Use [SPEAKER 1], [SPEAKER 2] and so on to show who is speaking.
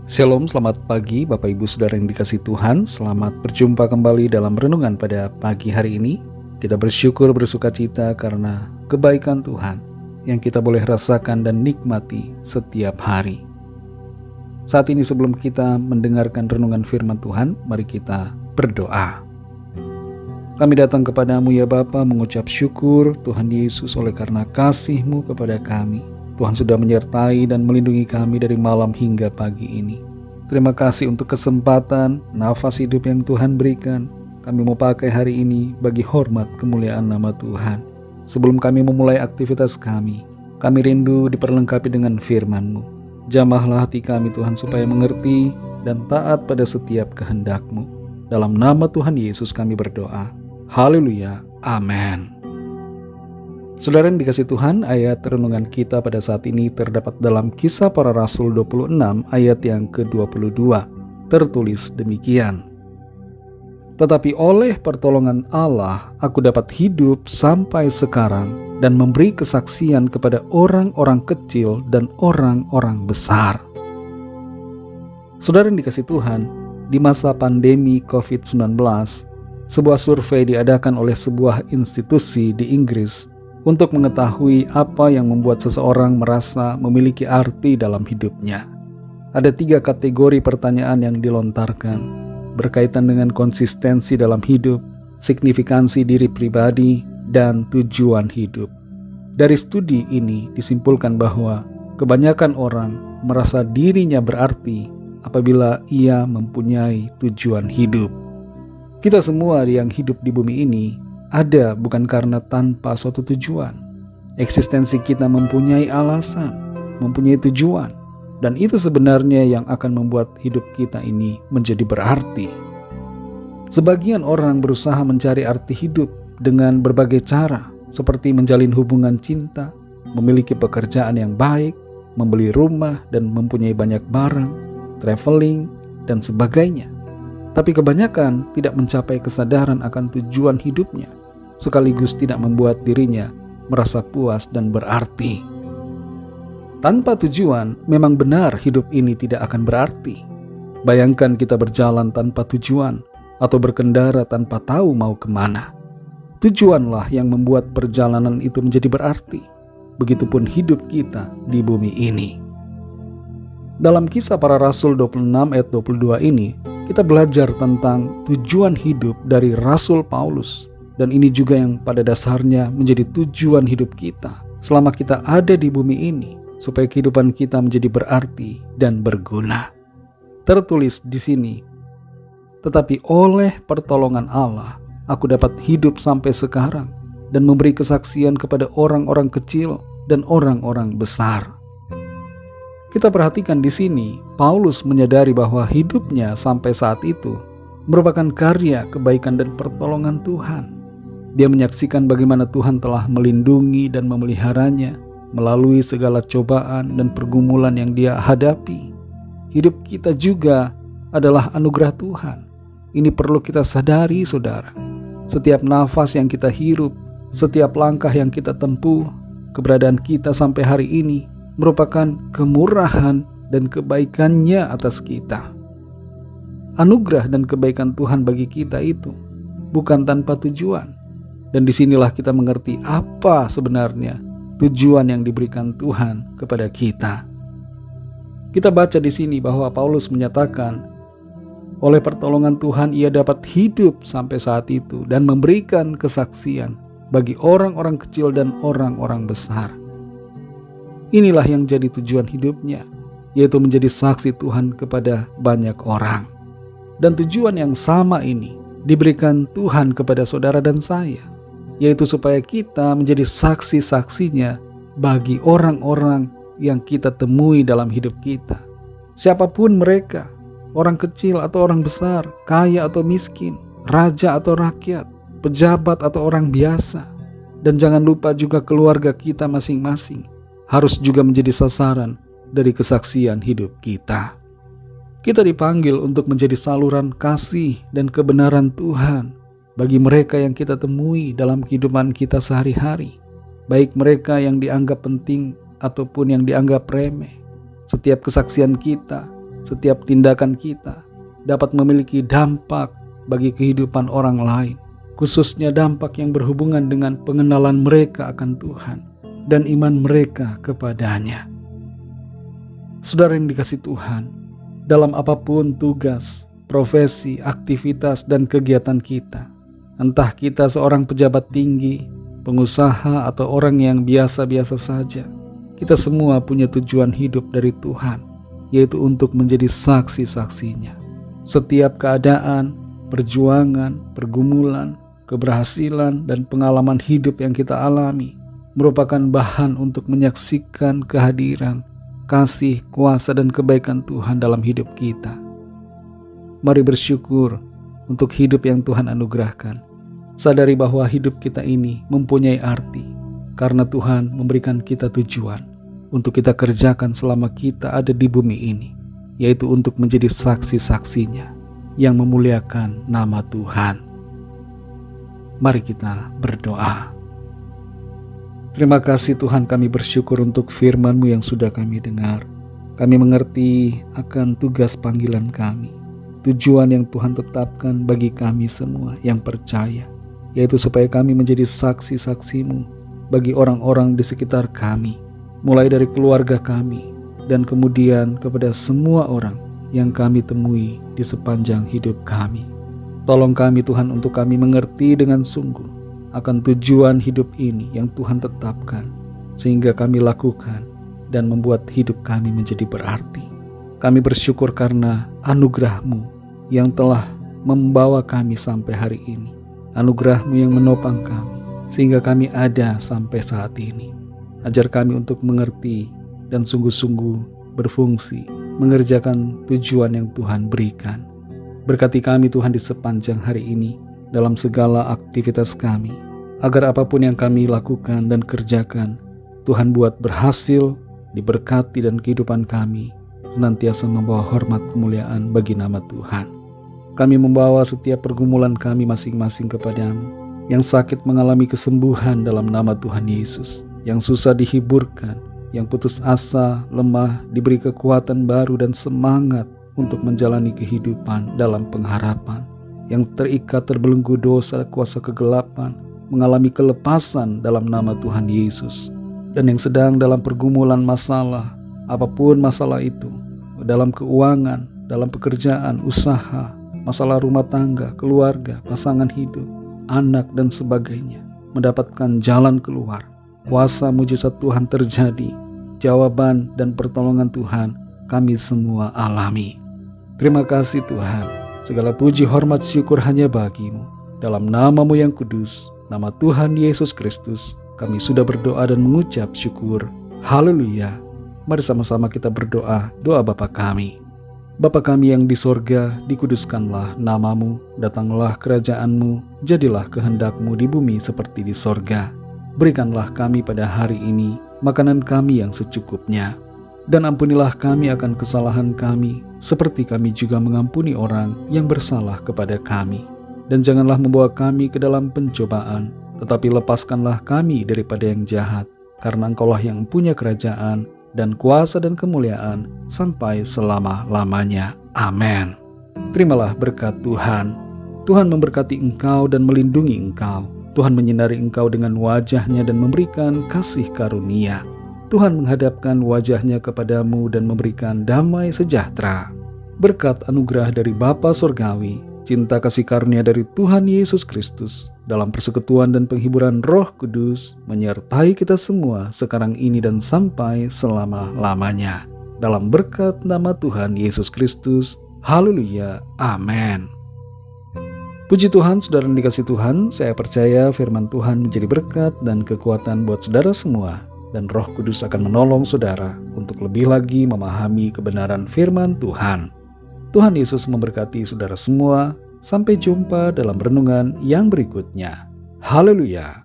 [SPEAKER 1] Shalom, selamat pagi Bapak Ibu Saudara yang dikasihi Tuhan. Selamat berjumpa kembali dalam renungan pada pagi hari ini. Kita bersyukur bersuka cita karena kebaikan Tuhan yang kita boleh rasakan dan nikmati setiap hari. Saat ini sebelum kita mendengarkan renungan firman Tuhan, mari kita berdoa. Kami datang kepadamu ya Bapa, mengucap syukur Tuhan Yesus oleh karena kasih-Mu kepada kami. Tuhan sudah menyertai dan melindungi kami dari malam hingga pagi ini. Terima kasih untuk kesempatan, nafas hidup yang Tuhan berikan. Kami mau pakai hari ini bagi hormat kemuliaan nama Tuhan. Sebelum kami memulai aktivitas kami rindu diperlengkapi dengan firman-Mu. Jamahlah hati kami Tuhan supaya mengerti dan taat pada setiap kehendak-Mu. Dalam nama Tuhan Yesus kami berdoa. Haleluya. Amin. Saudara yang dikasihi Tuhan, ayat renungan kita pada saat ini terdapat dalam Kisah Para Rasul 26 ayat yang ke-22. Tertulis demikian. Tetapi oleh pertolongan Allah, aku dapat hidup sampai sekarang dan memberi kesaksian kepada orang-orang kecil dan orang-orang besar. Saudara yang dikasihi Tuhan, di masa pandemi COVID-19, sebuah survei diadakan oleh sebuah institusi di Inggris untuk mengetahui apa yang membuat seseorang merasa memiliki arti dalam hidupnya. Ada 3 kategori pertanyaan yang dilontarkan, berkaitan dengan konsistensi dalam hidup, signifikansi diri pribadi, dan tujuan hidup. Dari studi ini disimpulkan bahwa kebanyakan orang merasa dirinya berarti apabila ia mempunyai tujuan hidup. Kita semua yang hidup di bumi ini ada bukan karena tanpa suatu tujuan. Eksistensi kita mempunyai alasan, mempunyai tujuan, dan itu sebenarnya yang akan membuat hidup kita ini menjadi berarti. Sebagian orang berusaha mencari arti hidup dengan berbagai cara, seperti menjalin hubungan cinta, memiliki pekerjaan yang baik, membeli rumah dan mempunyai banyak barang, traveling, dan sebagainya. Tapi kebanyakan tidak mencapai kesadaran akan tujuan hidupnya, sekaligus tidak membuat dirinya merasa puas dan berarti. Tanpa tujuan, memang benar hidup ini tidak akan berarti. Bayangkan kita berjalan tanpa tujuan atau berkendara tanpa tahu mau kemana. Tujuanlah yang membuat perjalanan itu menjadi berarti. Begitupun hidup kita di bumi ini. Dalam Kisah Para Rasul 26 ayat 22 ini, kita belajar tentang tujuan hidup dari Rasul Paulus. Dan ini juga yang pada dasarnya menjadi tujuan hidup kita selama kita ada di bumi ini, supaya kehidupan kita menjadi berarti dan berguna. Tertulis di sini, tetapi oleh pertolongan Allah, aku dapat hidup sampai sekarang dan memberi kesaksian kepada orang-orang kecil dan orang-orang besar. Kita perhatikan di sini, Paulus menyadari bahwa hidupnya sampai saat itu merupakan karya kebaikan dan pertolongan Tuhan. Dia menyaksikan bagaimana Tuhan telah melindungi dan memeliharanya melalui segala cobaan dan pergumulan yang dia hadapi. Hidup kita juga adalah anugerah Tuhan. Ini perlu kita sadari, saudara. Setiap nafas yang kita hirup, setiap langkah yang kita tempuh, keberadaan kita sampai hari ini merupakan kemurahan dan kebaikannya atas kita. Anugerah dan kebaikan Tuhan bagi kita itu bukan tanpa tujuan. Dan disinilah kita mengerti apa sebenarnya tujuan yang diberikan Tuhan kepada kita. Kita baca di sini bahwa Paulus menyatakan, oleh pertolongan Tuhan ia dapat hidup sampai saat itu dan memberikan kesaksian bagi orang-orang kecil dan orang-orang besar. Inilah yang jadi tujuan hidupnya, yaitu menjadi saksi Tuhan kepada banyak orang. Dan tujuan yang sama ini diberikan Tuhan kepada saudara dan saya, yaitu supaya kita menjadi saksi-saksinya bagi orang-orang yang kita temui dalam hidup kita. Siapapun mereka, orang kecil atau orang besar, kaya atau miskin, raja atau rakyat, pejabat atau orang biasa. Dan jangan lupa juga keluarga kita masing-masing harus juga menjadi sasaran dari kesaksian hidup kita. Kita dipanggil untuk menjadi saluran kasih dan kebenaran Tuhan bagi mereka yang kita temui dalam kehidupan kita sehari-hari, baik mereka yang dianggap penting ataupun yang dianggap remeh. Setiap kesaksian kita setiap tindakan kita dapat memiliki dampak bagi kehidupan orang lain, khususnya dampak yang berhubungan dengan pengenalan mereka akan Tuhan dan iman mereka kepadanya. Saudara yang dikasihi Tuhan, dalam apapun tugas, profesi, aktivitas, dan kegiatan kita, entah kita seorang pejabat tinggi, pengusaha, atau orang yang biasa-biasa saja, kita semua punya tujuan hidup dari Tuhan, yaitu untuk menjadi saksi-saksinya. Setiap keadaan, perjuangan, pergumulan, keberhasilan, dan pengalaman hidup yang kita alami merupakan bahan untuk menyaksikan kehadiran, kasih, kuasa, dan kebaikan Tuhan dalam hidup kita. Mari bersyukur untuk hidup yang Tuhan anugerahkan. Sadari bahwa hidup kita ini mempunyai arti, karena Tuhan memberikan kita tujuan untuk kita kerjakan selama kita ada di bumi ini, yaitu untuk menjadi saksi-saksinya yang memuliakan nama Tuhan. Mari kita berdoa. Terima kasih Tuhan, kami bersyukur untuk firman-Mu yang sudah kami dengar. Kami mengerti akan tugas panggilan kami, tujuan yang Tuhan tetapkan bagi kami semua yang percaya, yaitu supaya kami menjadi saksi-saksi-Mu bagi orang-orang di sekitar kami, mulai dari keluarga kami, dan kemudian kepada semua orang yang kami temui di sepanjang hidup kami. Tolong kami Tuhan untuk kami mengerti dengan sungguh akan tujuan hidup ini yang Tuhan tetapkan, sehingga kami lakukan dan membuat hidup kami menjadi berarti. Kami bersyukur karena anugerah-Mu yang telah membawa kami sampai hari ini, anugerah-Mu yang menopang kami, sehingga kami ada sampai saat ini. Ajar kami untuk mengerti dan sungguh-sungguh berfungsi, mengerjakan tujuan yang Tuhan berikan. Berkati kami Tuhan di sepanjang hari ini, dalam segala aktivitas kami, agar apapun yang kami lakukan dan kerjakan, Tuhan buat berhasil, diberkati, dan kehidupan kami senantiasa membawa hormat kemuliaan bagi nama Tuhan. Kami membawa setiap pergumulan kami masing-masing kepadamu, yang sakit mengalami kesembuhan dalam nama Tuhan Yesus, yang susah dihiburkan, yang putus asa, lemah, diberi kekuatan baru dan semangat untuk menjalani kehidupan dalam pengharapan, yang terikat terbelenggu dosa kuasa kegelapan, mengalami kelepasan dalam nama Tuhan Yesus, dan yang sedang dalam pergumulan masalah, apapun masalah itu, dalam keuangan, dalam pekerjaan, usaha, masalah rumah tangga, keluarga, pasangan hidup, anak, dan sebagainya, mendapatkan jalan keluar. Kuasa mujizat Tuhan terjadi, jawaban dan pertolongan Tuhan kami semua alami. Terima kasih Tuhan, segala puji hormat syukur hanya bagi-Mu. Dalam nama-Mu yang kudus, nama Tuhan Yesus Kristus, kami sudah berdoa dan mengucap syukur. Haleluya. Mari sama-sama kita berdoa, doa Bapa kami. Bapa kami yang di sorga, dikuduskanlah nama-Mu, datanglah kerajaan-Mu, jadilah kehendak-Mu di bumi seperti di sorga. Berikanlah kami pada hari ini makanan kami yang secukupnya, dan ampunilah kami akan kesalahan kami, seperti kami juga mengampuni orang yang bersalah kepada kami. Dan janganlah membawa kami ke dalam pencobaan, tetapi lepaskanlah kami daripada yang jahat, karena Engkaulah yang punya kerajaan dan kuasa dan kemuliaan sampai selama-lamanya. Amin. Terimalah berkat Tuhan. Tuhan memberkati engkau dan melindungi engkau. Tuhan menyinari engkau dengan wajah-Nya dan memberikan kasih karunia. Tuhan menghadapkan wajah-Nya kepadamu dan memberikan damai sejahtera. Berkat anugerah dari Bapa Surgawi, cinta kasih karunia dari Tuhan Yesus Kristus, dalam persekutuan dan penghiburan Roh Kudus, menyertai kita semua sekarang ini dan sampai selama-lamanya. Dalam berkat nama Tuhan Yesus Kristus. Haleluya. Amin. Puji Tuhan, saudara yang dikasihi Tuhan, saya percaya firman Tuhan menjadi berkat dan kekuatan buat saudara semua, dan Roh Kudus akan menolong saudara untuk lebih lagi memahami kebenaran firman Tuhan. Tuhan Yesus memberkati saudara semua. Sampai jumpa dalam renungan yang berikutnya. Haleluya.